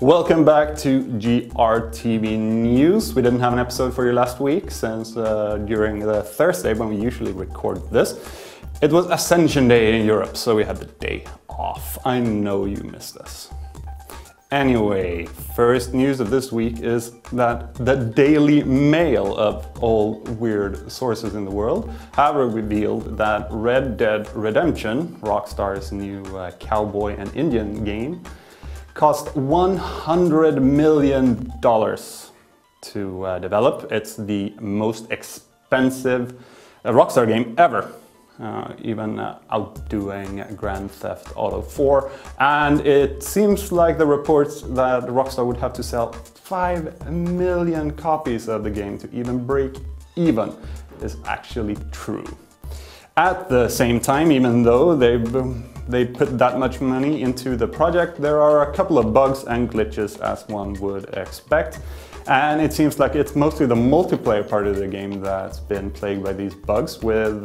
Welcome back to GRTV News. We didn't have an episode for you last week since during the Thursday when we usually record this, it was Ascension Day in Europe, so we had the day off. I know you missed us. Anyway, first news of this week is that the Daily Mail, of all weird sources in the world, have revealed that Red Dead Redemption, Rockstar's new cowboy and Indian game, cost $100 million to develop. It's the most expensive Rockstar game ever, even outdoing Grand Theft Auto 4. And it seems like the reports that Rockstar would have to sell 5 million copies of the game to even break even is actually true. At the same time, even though they put that much money into the project, there are a couple of bugs and glitches, as one would expect. And it seems like it's mostly the multiplayer part of the game that's been plagued by these bugs, with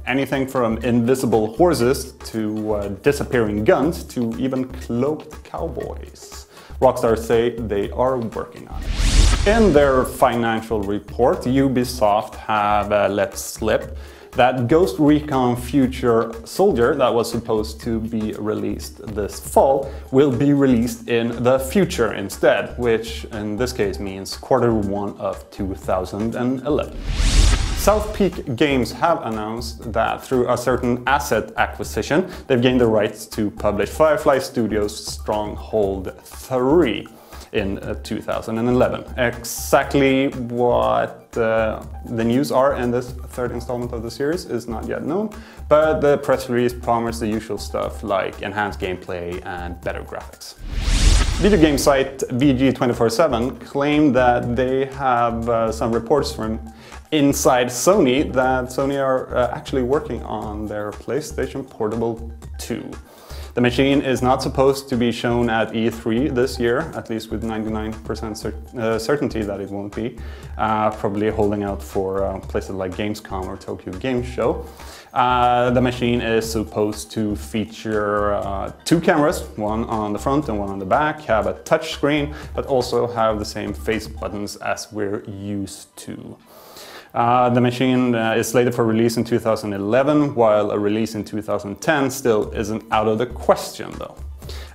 anything from invisible horses to disappearing guns to even cloaked cowboys. Rockstar say they are working on it. In their financial report, Ubisoft have let slip that Ghost Recon Future Soldier, that was supposed to be released this fall, will be released in the future instead, which in this case means Q1 of 2011. South Peak Games have announced that through a certain asset acquisition, they've gained the rights to publish Firefly Studios' Stronghold III in 2011. Exactly what the news are in this third installment of the series is not yet known, but the press release promised the usual stuff like enhanced gameplay and better graphics. Video game site VG247 claimed that they have some reports from inside Sony that Sony are actually working on their PlayStation Portable 2. The machine is not supposed to be shown at E3 this year, at least with 99% certainty that it won't be. Probably holding out for places like Gamescom or Tokyo Game Show. The machine is supposed to feature 2 cameras, one on the front and one on the back, have a touch screen, but also have the same face buttons as we're used to. The machine is slated for release in 2011, while a release in 2010 still isn't out of the question though.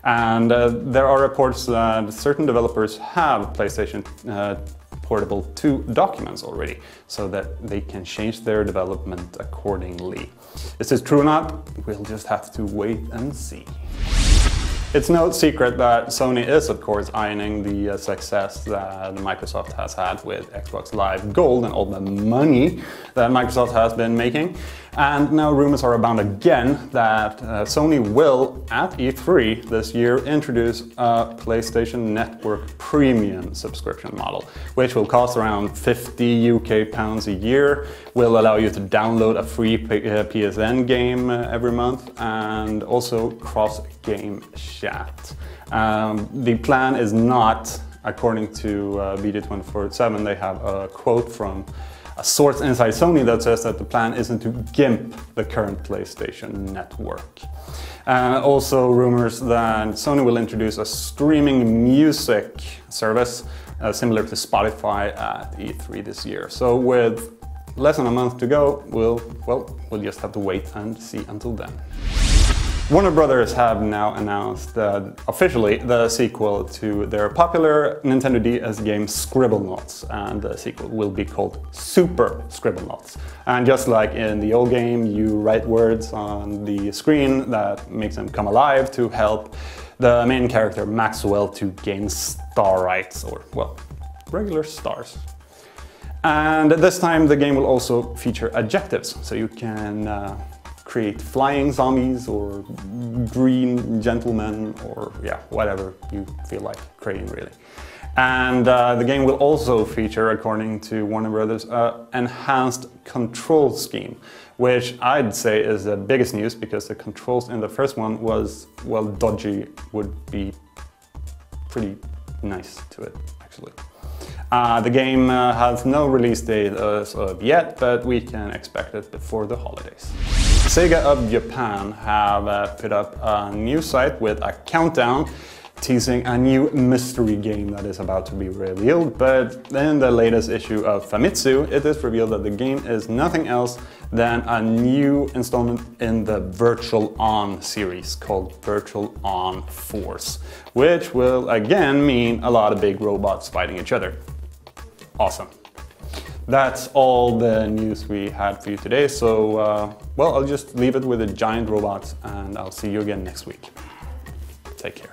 And there are reports that certain developers have PlayStation Portable 2 documents already, so that they can change their development accordingly. Is this true or not? We'll just have to wait and see. It's no secret that Sony is, of course, eyeing the success that Microsoft has had with Xbox Live Gold and all the money that Microsoft has been making. And now rumors are abound again that Sony will, at E3 this year, introduce a PlayStation Network Premium subscription model, which will cost around £50 UK a year, will allow you to download a free PSN game every month, and also cross-game chat. The plan is not, according to BD247, they have a quote from a source inside Sony that says that the plan isn't to gimp the current PlayStation network. Also rumors that Sony will introduce a streaming music service similar to Spotify at E3 this year. So with less than a month to go, we'll just have to wait and see until then. Warner Brothers have now announced officially the sequel to their popular Nintendo DS game Scribblenauts, and the sequel will be called Super Scribblenauts. And just like in the old game, you write words on the screen that makes them come alive to help the main character Maxwell to gain star rights, or, well, regular stars. And this time the game will also feature adjectives, so you can create flying zombies or green gentlemen, or yeah, whatever you feel like creating really. And the game will also feature, according to Warner Brothers, enhanced control scheme, which I'd say is the biggest news because the controls in the first one was, well, dodgy would be pretty nice to it, actually. The game has no release date as of yet, but we can expect it before the holidays. Sega of Japan have put up a new site with a countdown teasing a new mystery game that is about to be revealed, but in the latest issue of Famitsu, it is revealed that the game is nothing else than a new installment in the Virtual On series called Virtual On Force, which will again mean a lot of big robots fighting each other. Awesome. That's all the news we had for you today, so well, I'll just leave it with the giant robots and I'll see you again next week. Take care.